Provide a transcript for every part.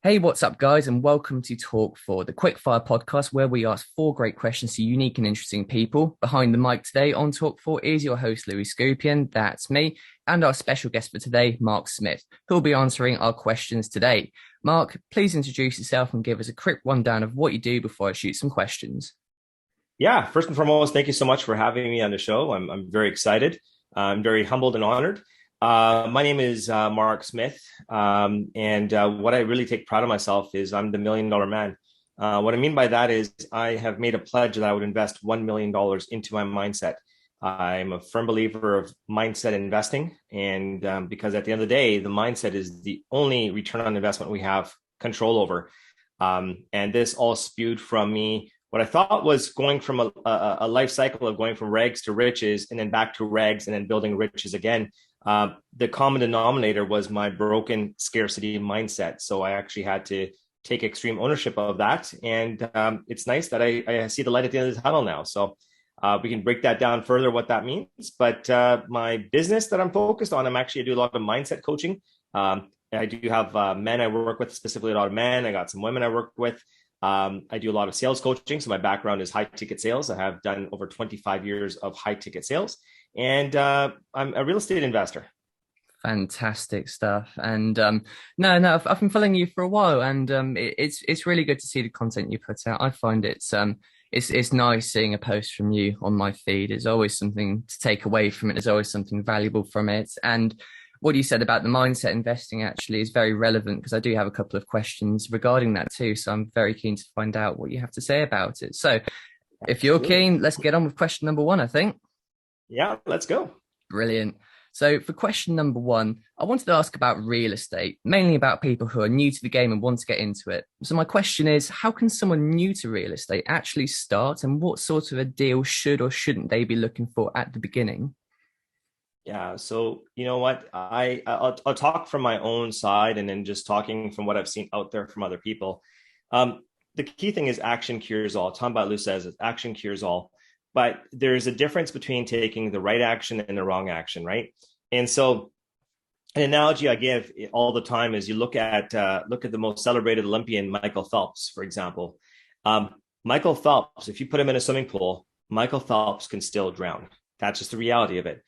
Hey, what's up, guys, and welcome to Talk4, the quickfire podcast where we ask four great questions to unique and interesting people. Behind the mic today on Talk4 is your host, Skupien, that's me, and our special guest for today, Mark Smith, who'll be answering our questions today. Mark, please introduce yourself and give us a quick rundown of what you do before I shoot some questions. Yeah, first and foremost, thank you so much for having me on the show. I'm very excited. I'm very humbled and honored. My name is Mark Smith, and what I really take pride of myself is I'm the $1 million man. What I mean by that is I have made a pledge that I would invest $1 million into my mindset. I'm a firm believer of mindset investing, and because at the end of the day, the mindset is the only return on investment we have control over. And this all spewed from me what I thought was going from a life cycle of going from rags to riches and then back to rags and then building riches again. The common denominator was my broken scarcity mindset. So I actually had to take extreme ownership of that. And it's nice that I see the light at the end of the tunnel now. So we can break that down further, what that means. But my business that I'm focused on, I do a lot of mindset coaching. I do have men I work with, specifically a lot of men. I got some women I work with. I do a lot of sales coaching. So my background is high ticket sales. I have done over 25 years of high ticket sales, and I'm a real estate investor. Fantastic stuff. And no, I've been following you for a while, and it's really good to see the content you put out. I find it's nice seeing a post from you on my feed. There's always something to take away from it. There's always something valuable from it. And what you said about the mindset investing actually is very relevant because I do have a couple of questions regarding that too. So I'm very keen to find out what you have to say about it. So if you're Absolutely. keen, let's get on with question number one, I think. Yeah, let's go. Brilliant. So for question number one, I wanted to ask about real estate, mainly about people who are new to the game and want to get into it. So my question is, how can someone new to real estate actually start, and what sort of a deal should or shouldn't they be looking for at the beginning? Yeah. So you know what? I'll talk from my own side, and then just talking from what I've seen out there from other people. The key thing is action cures all. Tom Batlou says action cures all, but there's a difference between taking the right action and the wrong action, right? And so an analogy I give all the time is you look at the most celebrated Olympian, Michael Phelps, for example. Michael Phelps, if you put him in a swimming pool, Michael Phelps can still drown. That's just the reality of it.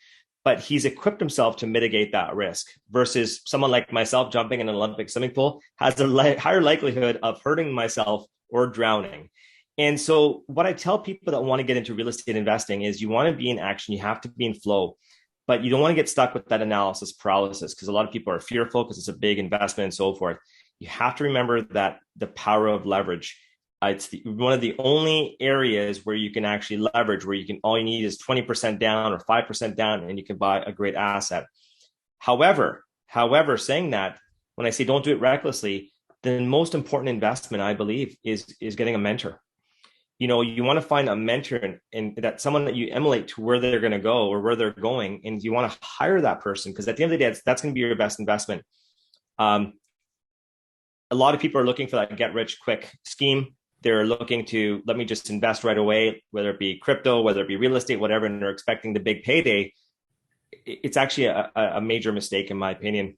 But he's equipped himself to mitigate that risk versus someone like myself jumping in an Olympic swimming pool has a higher likelihood of hurting myself or drowning. And so what I tell people that want to get into real estate investing is you want to be in action, you have to be in flow, but you don't want to get stuck with that analysis paralysis because a lot of people are fearful because it's a big investment and so forth. You have to remember that the power of leverage. One of the only areas where you can actually leverage, where all you need is 20% down or 5% down, and you can buy a great asset. However, saying that, when I say don't do it recklessly, the most important investment, I believe, is getting a mentor. You want to find a mentor and that someone that you emulate to where they're going to go or where they're going, and you want to hire that person because at the end of the day, that's going to be your best investment. A lot of people are looking for that get rich quick scheme. They're looking to let me just invest right away, whether it be crypto, whether it be real estate, whatever, and they're expecting the big payday. It's actually a major mistake in my opinion.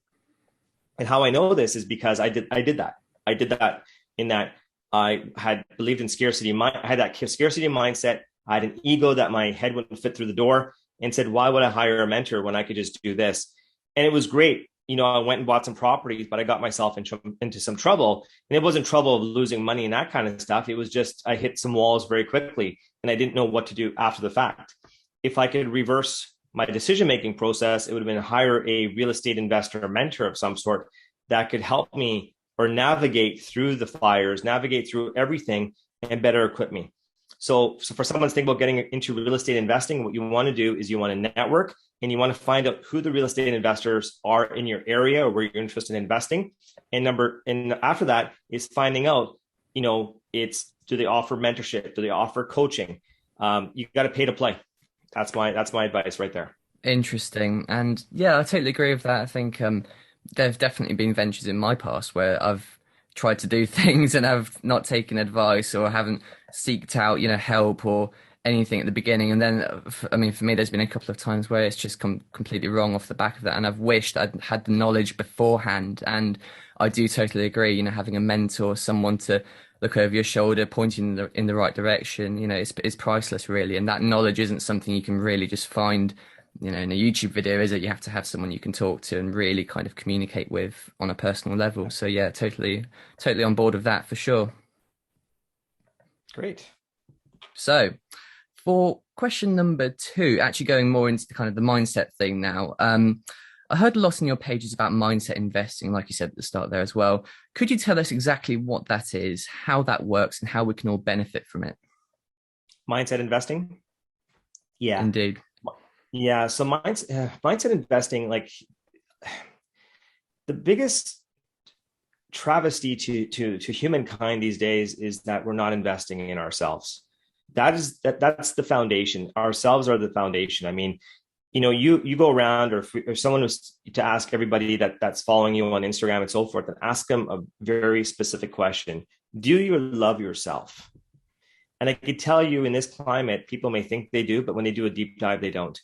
And how I know this is because I did that. I did that in that I had believed in scarcity. I had that scarcity mindset. I had an ego that my head wouldn't fit through the door and said, why would I hire a mentor when I could just do this? And it was great. I went and bought some properties, but I got myself into some trouble. And it wasn't trouble of losing money and that kind of stuff. It was just I hit some walls very quickly and I didn't know what to do after the fact. If I could reverse my decision-making process, it would have been hire a real estate investor or mentor of some sort that could help me or navigate through the fires, navigate through everything and better equip me. So for someone to think about getting into real estate investing, what you want to do is you want to network and you want to find out who the real estate investors are in your area or where you're interested in investing. And after that is finding out, do they offer mentorship? Do they offer coaching? You got to pay to play. That's my advice right there. Interesting. And yeah, I totally agree with that. I think there've definitely been ventures in my past where I've tried to do things and have not taken advice or haven't seeked out, help or anything at the beginning. And then, I mean, for me, there's been a couple of times where it's just come completely wrong off the back of that. And I've wished I'd had the knowledge beforehand. And I do totally agree. You know, having a mentor, someone to look over your shoulder, pointing in the right direction, you know, it's priceless, really. And that knowledge isn't something you can really just find, you know, in a YouTube video, is it? You have to have someone you can talk to and really kind of communicate with on a personal level. So yeah, totally on board with that for sure. Great. So for question number two, actually going more into the kind of the mindset thing now. I heard a lot in your pages about mindset investing, like you said at the start there as well. Could you tell us exactly what that is, how that works, and how we can all benefit from it? Mindset investing. Yeah. Indeed. Yeah. So mindset investing, like the biggest travesty to humankind these days is that we're not investing in ourselves. That's the foundation. Ourselves are the foundation. I mean, you go around, or if someone was to ask everybody that's following you on Instagram and so forth, and ask them a very specific question: do you love yourself? And I could tell you, in this climate, people may think they do, but when they do a deep dive, they don't.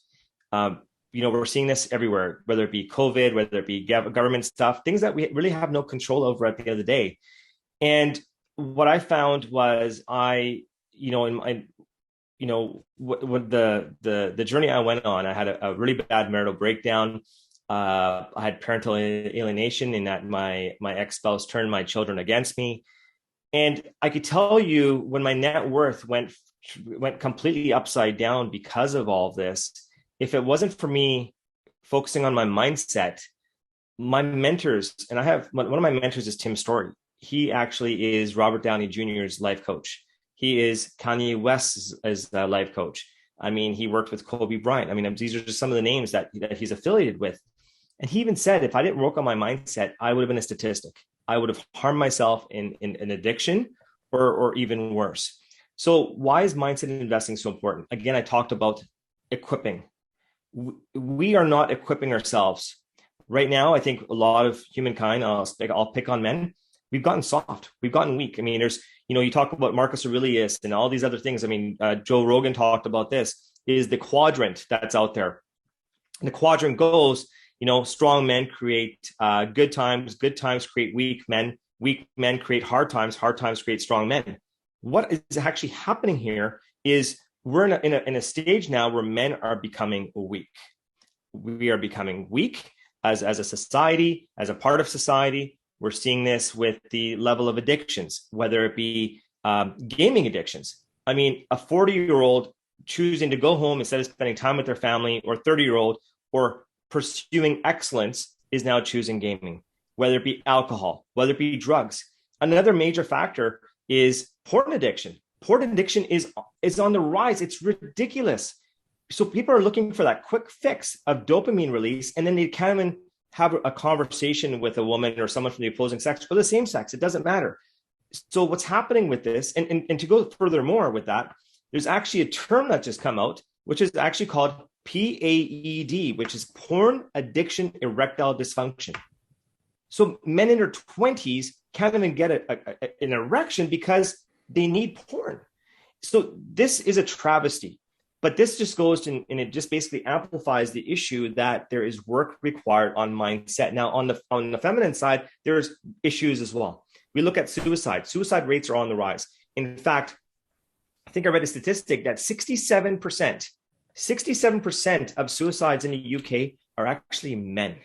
Um, we're seeing this everywhere, whether it be COVID, whether it be government stuff, things that we really have no control over at the end of the day. And what I found was in my, what the journey I went on, I had a really bad marital breakdown. I had parental alienation in that my ex-spouse turned my children against me. And I could tell you, when my net worth went completely upside down because of all of this, if it wasn't for me focusing on my mindset, my mentors, and I have one of my mentors is Tim Story. He actually is Robert Downey Jr.'s life coach. He is Kanye West's life coach. I mean, he worked with Kobe Bryant. I mean, these are just some of the names that he's affiliated with. And he even said, if I didn't work on my mindset, I would have been a statistic. I would have harmed myself in an addiction or even worse. So why is mindset investing so important? Again, I talked about equipping. We are not equipping ourselves. Right now, I think a lot of humankind, I'll pick on men, we've gotten soft. We've gotten weak. I mean, you talk about Marcus Aurelius and all these other things. I mean, Joe Rogan talked about this, is the quadrant that's out there. And the quadrant goes, strong men create good times create weak men create hard times create strong men. What is actually happening here is we're in a stage now where men are becoming weak. We are becoming weak as a society, as a part of society. We're seeing this with the level of addictions, whether it be gaming addictions. I mean, a 40-year-old choosing to go home instead of spending time with their family, or 30-year-old, or pursuing excellence, is now choosing gaming, whether it be alcohol, whether it be drugs. Another major factor is porn addiction. Porn addiction is on the rise. It's ridiculous. So people are looking for that quick fix of dopamine release, and then they can't even have a conversation with a woman or someone from the opposing sex or the same sex. It doesn't matter. So what's happening with this, and to go furthermore with that, there's actually a term that just come out, which is actually called PAED, which is porn addiction erectile dysfunction. So men in their 20s can't even get an erection because they need porn. So this is a travesty. But this just goes to, and it just basically amplifies the issue that there is work required on mindset. Now, on the feminine side, there's issues as well. We look at suicide. Suicide rates are on the rise. In fact, I think I read a statistic that 67% of suicides in the UK are actually men.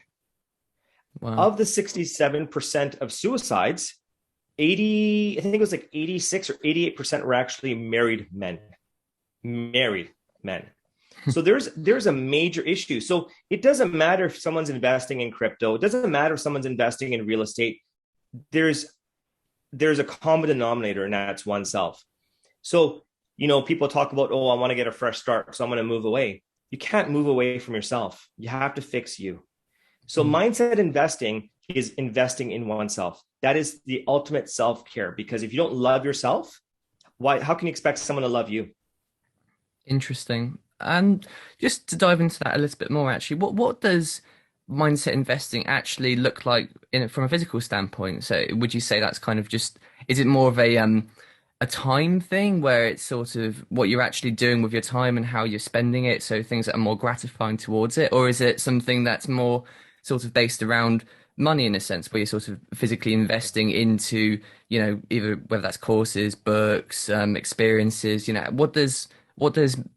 Wow. Of the 67% of suicides, I think it was like 86 or 88% were actually married men. Married men. So there's a major issue. So it doesn't matter if someone's investing in crypto. It doesn't matter if someone's investing in real estate. There's a common denominator, and that's oneself. So, people talk about, oh, I want to get a fresh start, so I'm going to move away. You can't move away from yourself. You have to fix you. So mindset investing is investing in oneself. That is the ultimate self-care, because if you don't love yourself, how can you expect someone to love you? Interesting. And just to dive into that a little bit more, actually, what does mindset investing actually look like from a physical standpoint? So would you say that's kind of just, is it more of a time thing where it's sort of what you're actually doing with your time and how you're spending it, so things that are more gratifying towards it? Or is it something that's more sort of based around money in a sense, where you're sort of physically investing into, either whether that's courses, books, experiences, what does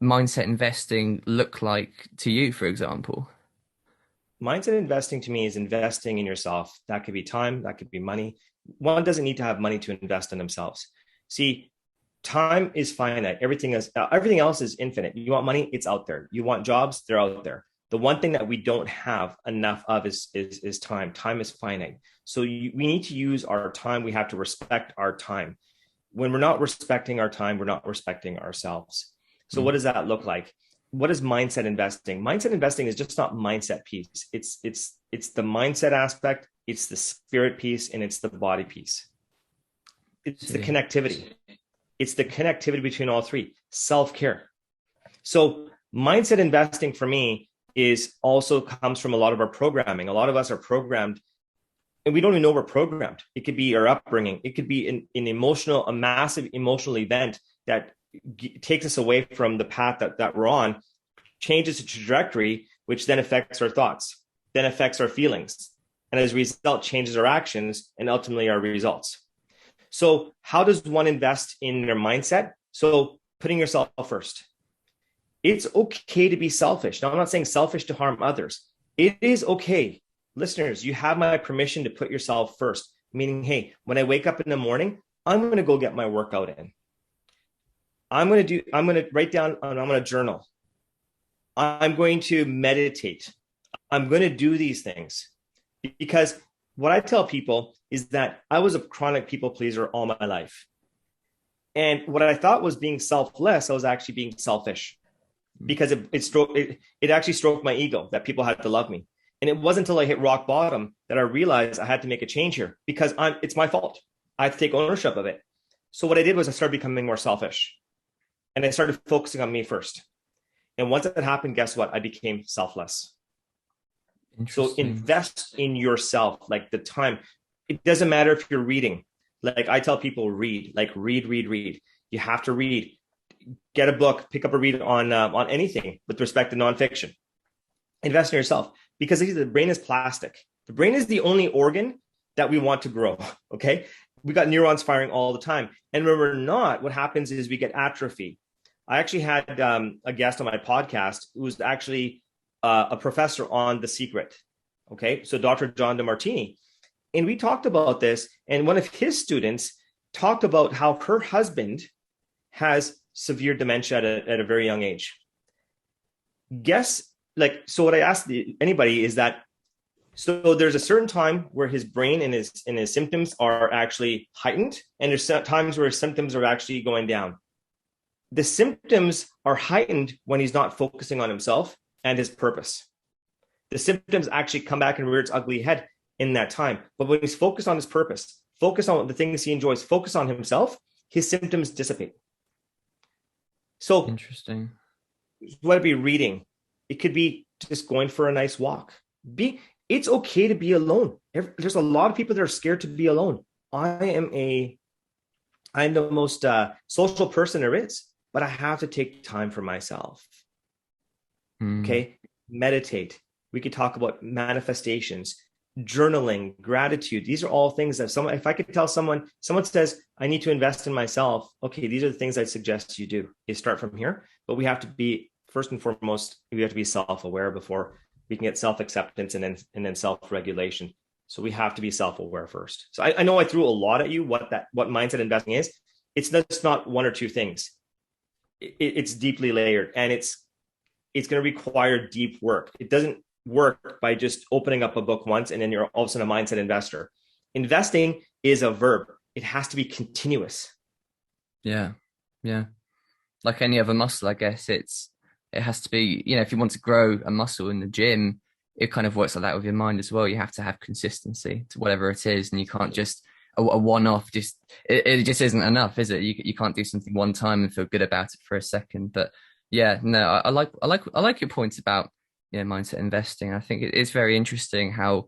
mindset investing look like to you, for example? Mindset investing to me is investing in yourself. That could be time, that could be money. One doesn't need to have money to invest in themselves. See, time is finite. Everything else is infinite. You want money, it's out there. You want jobs, they're out there. The one thing that we don't have enough of is time. Time is finite. So we need to use our time. We have to respect our time. When we're not respecting our time, we're not respecting ourselves. So what Mm. does that look like? What is mindset investing? Mindset investing is just not mindset piece. It's the mindset aspect, it's the spirit piece, and it's the body piece. It's the See. connectivity. It's the connectivity between all three. Self-care. So mindset investing for me is also comes from a lot of our programming. A lot of us are programmed and we don't even know we're programmed. It could be our upbringing. It could be a massive emotional event that takes us away from the path that we're on, changes the trajectory, which then affects our thoughts, then affects our feelings, and as a result, changes our actions and ultimately our results. So, how does one invest in their mindset? So, putting yourself first. It's okay to be selfish. Now, I'm not saying selfish to harm others. It is okay. Listeners, you have my permission to put yourself first, meaning, hey, when I wake up in the morning, I'm going to go get my workout in. I'm going to write down, and I'm going to journal. I'm going to meditate. I'm going to do these things because what I tell people is that I was a chronic people pleaser all my life. And what I thought was being selfless, I was actually being selfish because it actually stroked my ego that people had to love me. And it wasn't until I hit rock bottom that I realized I had to make a change here because it's my fault. I had to take ownership of it. So what I did was I started becoming more selfish and I started focusing on me first. And once that happened, guess what? I became selfless. So Interesting. invest in yourself, like the time. It doesn't matter if you're reading. Like I tell people, read. Like read. You have to read. Get a book, pick up a read on anything with respect to nonfiction. Invest in yourself because the brain is plastic. The brain is the only organ that we want to grow. Okay, we got neurons firing all the time, and when we're not, what happens is we get atrophy. I actually had a guest on my podcast who was actually a professor on The Secret. Okay, so Dr. John DeMartini, and we talked about this, and one of his students talked about how her husband has severe dementia at a very young age. So what I asked anybody is that, so there's a certain time where his brain and his symptoms are actually heightened, and there's times where his symptoms are actually going down. The symptoms are heightened when he's not focusing on himself and his purpose. The symptoms actually come back and rear its ugly head in that time. But when he's focused on his purpose, focus on the things he enjoys, focus on himself, his symptoms dissipate. So, Interesting. whether it be reading, it could be just going for a nice walk. It's okay to be alone. There's a lot of people that are scared to be alone. I'm the most social person there is, but I have to take time for myself. Mm. Okay, meditate. We could talk about manifestations, journaling, gratitude. These are all things that if I could tell someone says, I need to invest in myself. Okay, these are the things I suggest you do. You start from here, but we have to be, first and foremost, we have to be self-aware before we can get self-acceptance and then self-regulation. So we have to be self-aware first. So I know I threw a lot at you what mindset investing is. It's just not one or two things. It's deeply layered, and it's going to require deep work. It doesn't work by just opening up a book once and then you're all of a sudden a mindset investor. Investing is a verb. It has to be continuous. Yeah. Yeah. Like any other muscle, I guess it has to be, if you want to grow a muscle in the gym, it kind of works like that with your mind as well. You have to have consistency to whatever it is, and you can't just a one-off. It just isn't enough, is it? You can't do something one time and feel good about it for a second. But yeah, no, I like your points about mindset investing. I think it's very interesting how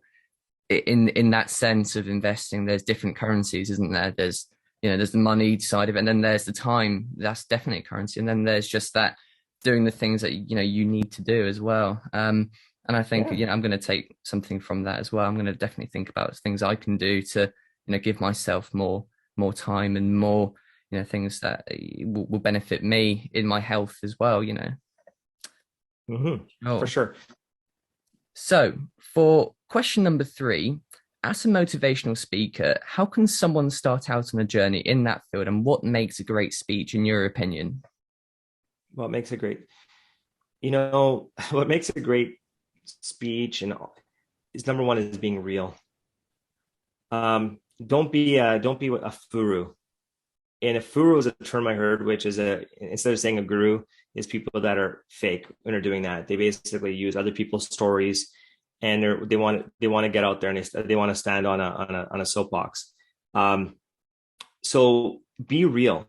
in that sense of investing, there's different currencies, isn't there? There's the money side of it, and then there's the time. That's definitely a currency, and then there's just that doing the things that you need to do as well. And I think, Yeah. you know, I'm going to take something from that as well. I'm going to definitely think about things I can do to, you know, give myself more time and more, you know, things that will benefit me in my health as well, you know. For Oh. sure. So, for question number 3, as a motivational speaker, how can someone start out on a journey in that field, and what makes a great speech, in your opinion? What makes a great, you know, what makes a great speech and is number one is being real. Don't be a furu. And a furu is a term I heard, which is a instead of saying a guru, is people that are fake when they're doing that. They basically use other people's stories, and they want to get out there and they want to stand on a soapbox. Um, so be real,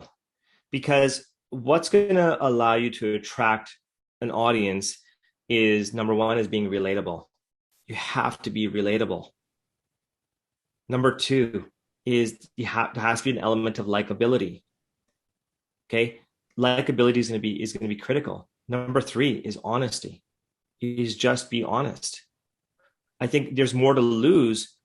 because what's going to allow you to attract an audience is number one is being relatable. You have to be relatable. Number two is there has to be an element of likability. Okay, likability is going to be critical. Number three is honesty. Is just be honest. I think there's more to lose.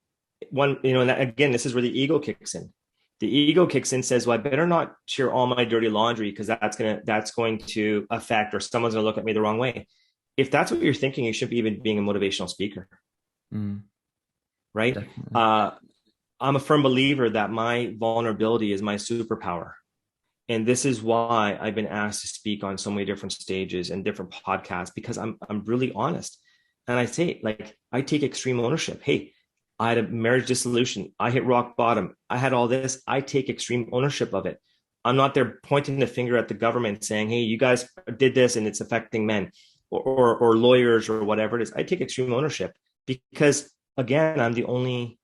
One, and again, this is where the ego kicks in. The ego kicks in, says, "Well, I better not share all my dirty laundry because that's going to affect, or someone's going to look at me the wrong way." If that's what you're thinking, you shouldn't be even being a motivational speaker, Mm, right? definitely. Uh, I'm a firm believer that my vulnerability is my superpower. And this is why I've been asked to speak on so many different stages and different podcasts, because I'm really honest. And I say, like, I take extreme ownership. Hey, I had a marriage dissolution. I hit rock bottom. I had all this. I take extreme ownership of it. I'm not there pointing the finger at the government saying, hey, you guys did this and it's affecting men, or lawyers or whatever it is. I take extreme ownership because, again, I'm the only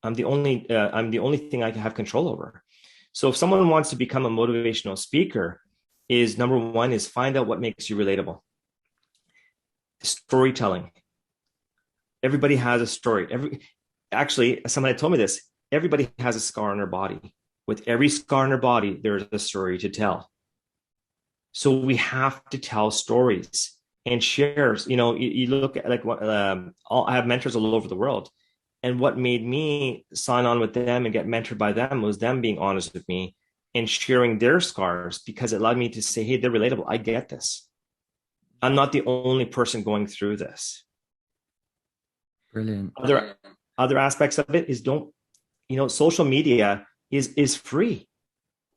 thing I can have control over. So if someone wants to become a motivational speaker, is number one is find out what makes you relatable. Storytelling. Everybody has a story. Actually, somebody told me this. Everybody has a scar on their body. With every scar on their body, there's a story to tell. So we have to tell stories and shares. You look at, like, what I have mentors all over the world. And what made me sign on with them and get mentored by them was them being honest with me and sharing their scars, because it allowed me to say, hey, they're relatable. I get this. I'm not the only person going through this. Brilliant. Other aspects of it is, don't, social media is free.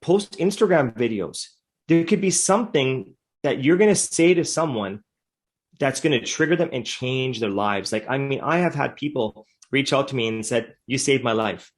Post Instagram videos. There could be something that you're going to say to someone that's going to trigger them and change their lives. Like, I mean, I have had people reach out to me and said, you saved my life.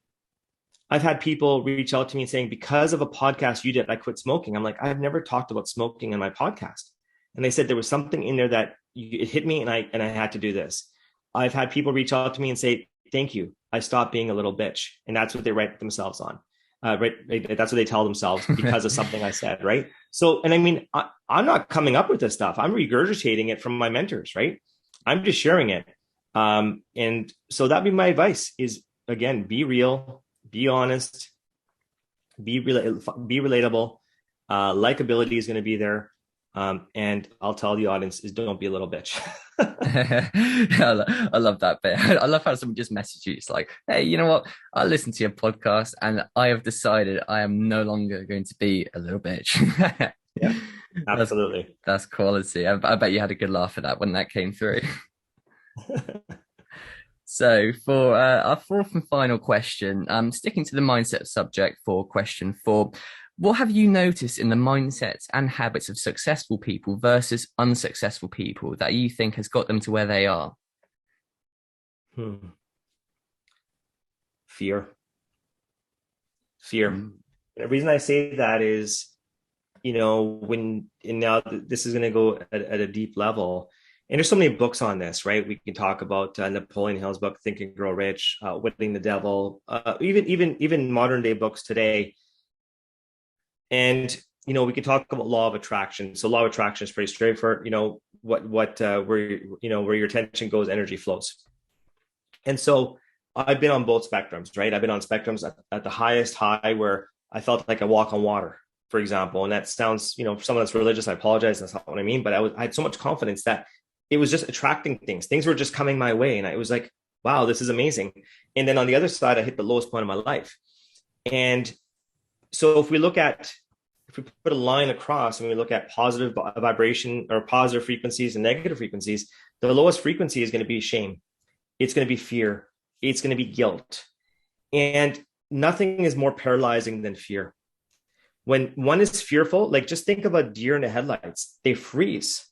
I've had people reach out to me saying, because of a podcast you did, I quit smoking. I'm like, I've never talked about smoking in my podcast. And they said there was something in there that it hit me, and I had to do this. I've had people reach out to me and say, thank you, I stopped being a little bitch. And that's what they write themselves on. Right. That's what they tell themselves because of something I said. Right. So, and I mean, I'm not coming up with this stuff. I'm regurgitating it from my mentors. Right. I'm just sharing it. And so that'd be my advice is, again, be real, be honest, be relatable. Likability is going to be there. And I'll tell the audience is, don't be a little bitch. I love that bit. I love how someone just messaged you. It's like, hey, you know what? I listened to your podcast and I have decided I am no longer going to be a little bitch. Yeah, That's absolutely. that's quality. I bet you had a good laugh at that when that came through. So for our fourth and final question, sticking to the mindset subject for question 4, what have you noticed in the mindsets and habits of successful people versus unsuccessful people that you think has got them to where they are? Fear. Fear. Mm. The reason I say that is, and now this is going to go at a deep level. And there's so many books on this, right? We can talk about Napoleon Hill's book, Think and Grow Rich, Winning the Devil, even modern day books today. And we can talk about law of attraction. So law of attraction is pretty straightforward. Where your attention goes, energy flows. And so I've been on both spectrums, right? I've been on spectrums at the highest high where I felt like I walk on water, for example. And that sounds, for someone that's religious, I apologize. That's not what I mean. But I had so much confidence that it was just attracting things. Things were just coming my way. And I was like, wow, this is amazing. And then on the other side, I hit the lowest point of my life. And so if we put a line across and we look at positive vibration or positive frequencies and negative frequencies, the lowest frequency is going to be shame. It's going to be fear. It's going to be guilt. And nothing is more paralyzing than fear. When one is fearful, like just think of a deer in the headlights, they freeze.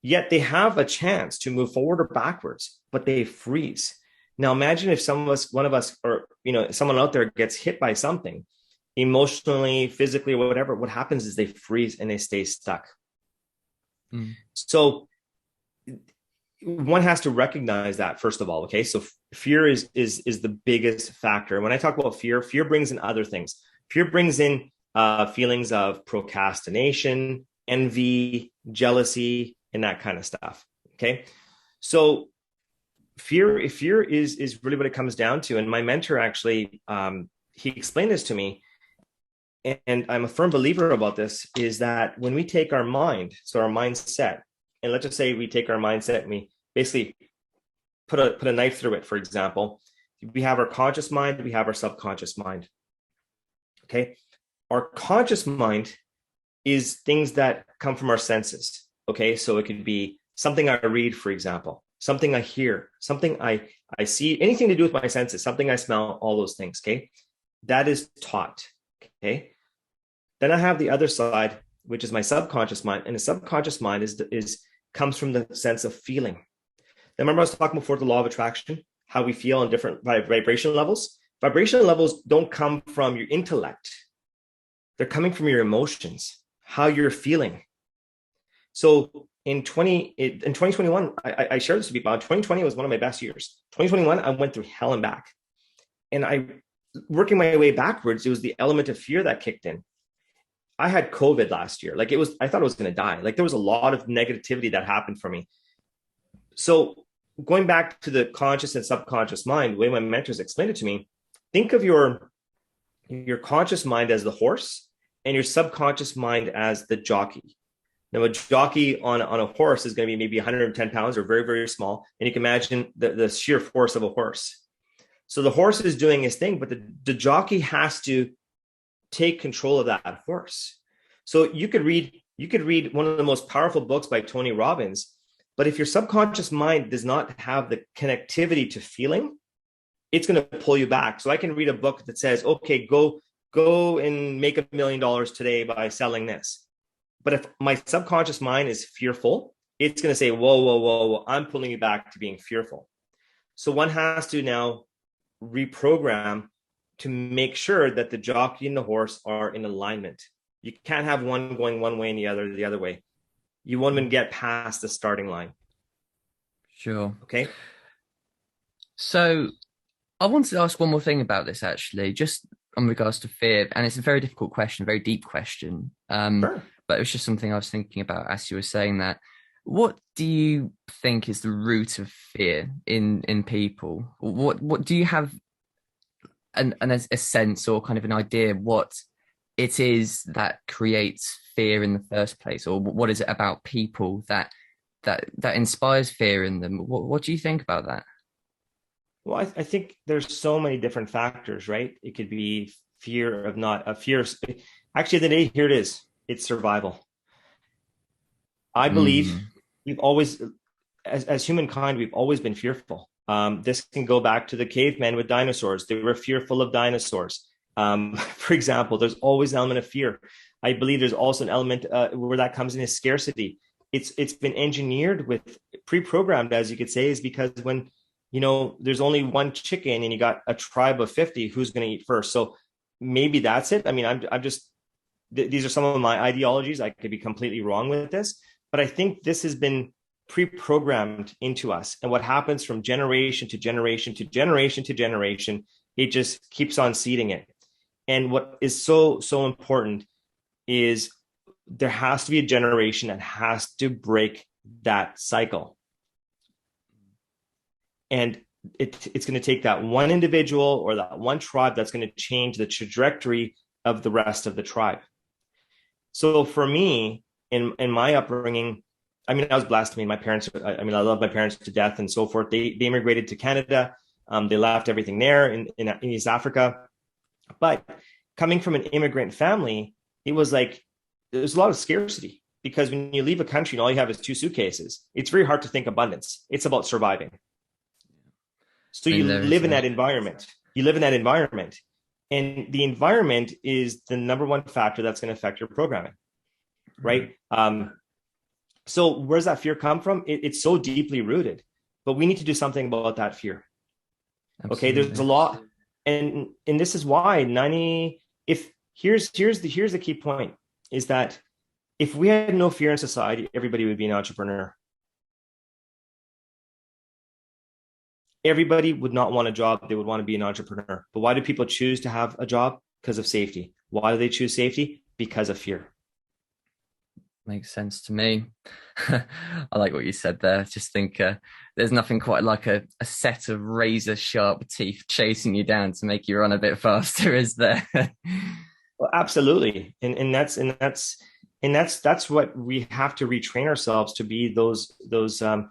Yet they have a chance to move forward or backwards, but they freeze. Now imagine if one of us, or someone out there gets hit by something, emotionally, physically, or whatever. What happens is they freeze and they stay stuck. So one has to recognize that, first of all. Okay, so fear is the biggest factor. And when I talk about fear brings in other things. Fear brings in feelings of procrastination, envy, jealousy, and that kind of stuff. Okay, so fear is really what it comes down to. And my mentor actually, he explained this to me, and I'm a firm believer about this, is that when we take our mind, so our mindset, and let's just say we take our mindset and we basically put a knife through it, for example, we have our conscious mind, we have our subconscious mind. Okay, our conscious mind is things that come from our senses. Okay, so it could be something I read, for example, something I hear, something I see, anything to do with my senses, something I smell, all those things. Okay, that is taught. Okay, then I have the other side, which is my subconscious mind, and the subconscious mind comes from the sense of feeling. Now, remember I was talking before the law of attraction, how we feel on different vibration levels. Vibration levels don't come from your intellect; they're coming from your emotions, how you're feeling. So in 2021, I shared this with people. 2020 was one of my best years. 2021, I went through hell and back, and working my way backwards, it was the element of fear that kicked in. I had COVID last year. I thought I was going to die. Like there was a lot of negativity that happened for me. So going back to the conscious and subconscious mind, the way my mentors explained it to me, think of your conscious mind as the horse and your subconscious mind as the jockey. Now, a jockey on a horse is going to be maybe 110 pounds or very, very small. And you can imagine the sheer force of a horse. So the horse is doing his thing, but the jockey has to take control of that horse. So you could read one of the most powerful books by Tony Robbins, but if your subconscious mind does not have the connectivity to feeling, it's going to pull you back. So I can read a book that says, okay, go and make $1 million today by selling this. But if my subconscious mind is fearful, it's going to say, whoa, I'm pulling you back to being fearful. So one has to now reprogram to make sure that the jockey and the horse are in alignment. You can't have one going one way and the other way. You won't even get past the starting line. Sure. Okay. So I wanted to ask one more thing about this, actually, just on regards to fear. And it's a very difficult question, very deep question. Sure. But it was just something I was thinking about as you were saying that. What do you think is the root of fear in people? What do you have a sense or kind of an idea what it is that creates fear in the first place, or what is it about people that inspires fear in them? What do you think about that? Well, I think there's so many different factors, right? It could be fear of not a fear. Actually, the day here it is. It's survival. I believe we've always, as humankind, we've always been fearful. This can go back to the cavemen with dinosaurs. They were fearful of dinosaurs. For example, there's always an element of fear. I believe there's also an element where that comes in is scarcity. It's been engineered with pre-programmed, as you could say, is because when there's only one chicken and you got a tribe of 50, who's going to eat first? So maybe that's it. I mean, I'm just these are some of my ideologies. I could be completely wrong with this, but I think this has been pre-programmed into us. And what happens from generation to generation to generation to generation, it just keeps on seeding it. And what is so important is there has to be a generation that has to break that cycle. And it's going to take that one individual or that one tribe that's going to change the trajectory of the rest of the tribe. So for me, in my upbringing, I mean, I was blessed. I mean, my parents, I mean, I love my parents to death and so forth. They immigrated to Canada. They left everything there in East Africa. But coming from an immigrant family, it was like there's a lot of scarcity because when you leave a country and all you have is two suitcases, it's very hard to think abundance. It's about surviving. So I you mean, there is live in that environment. You live in that environment, and the environment is the number one factor that's going to affect your programming, right? So where's that fear come from? It's so deeply rooted, but we need to do something about that fear. Okay, absolutely. there's a lot, and this is why 90. If here's the key point is that if we had no fear in society, everybody would be an entrepreneur. Everybody would not want a job. They would want to be an entrepreneur. But why do people choose to have a job? Because of safety. Why do they choose safety? Because of fear. Makes sense to me. I like what you said there. Just think there's nothing quite like a set of razor sharp teeth chasing you down to make you run a bit faster, is there? Well, absolutely. And that's what we have to retrain ourselves to be those to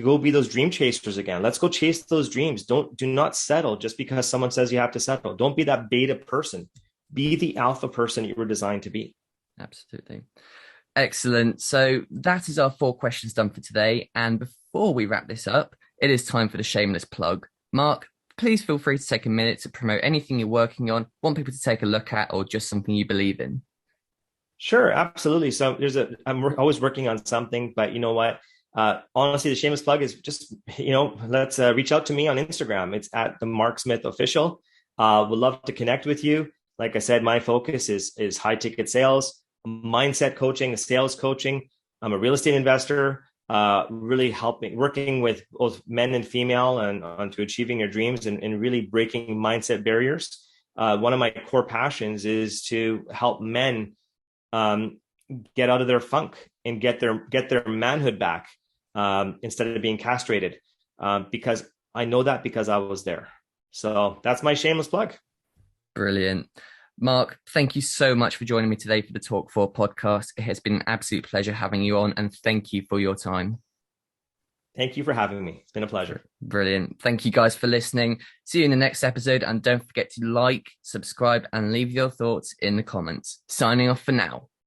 go be those dream chasers again. Let's go chase those dreams. Do not settle just because someone says you have to settle. Don't be that beta person. Be the alpha person you were designed to be. Absolutely. Excellent. So that is our 4 questions done for today. And before we wrap this up, it is time for the shameless plug. Mark, please feel free to take a minute to promote anything you're working on, want people to take a look at, or just something you believe in. Sure, absolutely. So I'm always working on something, but you know what? Honestly, the shameless plug is just, let's reach out to me on Instagram. It's at the Mark Smith Official. Would love to connect with you. Like I said, my focus is high ticket sales, mindset coaching, sales coaching. I'm a real estate investor, really working with both men and female and onto achieving their dreams and really breaking mindset barriers. One of my core passions is to help men get out of their funk and get their manhood back instead of being castrated, because I know that because I was there. So that's my shameless plug. Brilliant. Mark, thank you so much for joining me today for the Talk4 podcast. It has been an absolute pleasure having you on, and thank you for your time. Thank you for having me. It's been a pleasure. Brilliant. Thank you guys for listening. See you in the next episode, and don't forget to like, subscribe, and leave your thoughts in the comments. Signing off for now.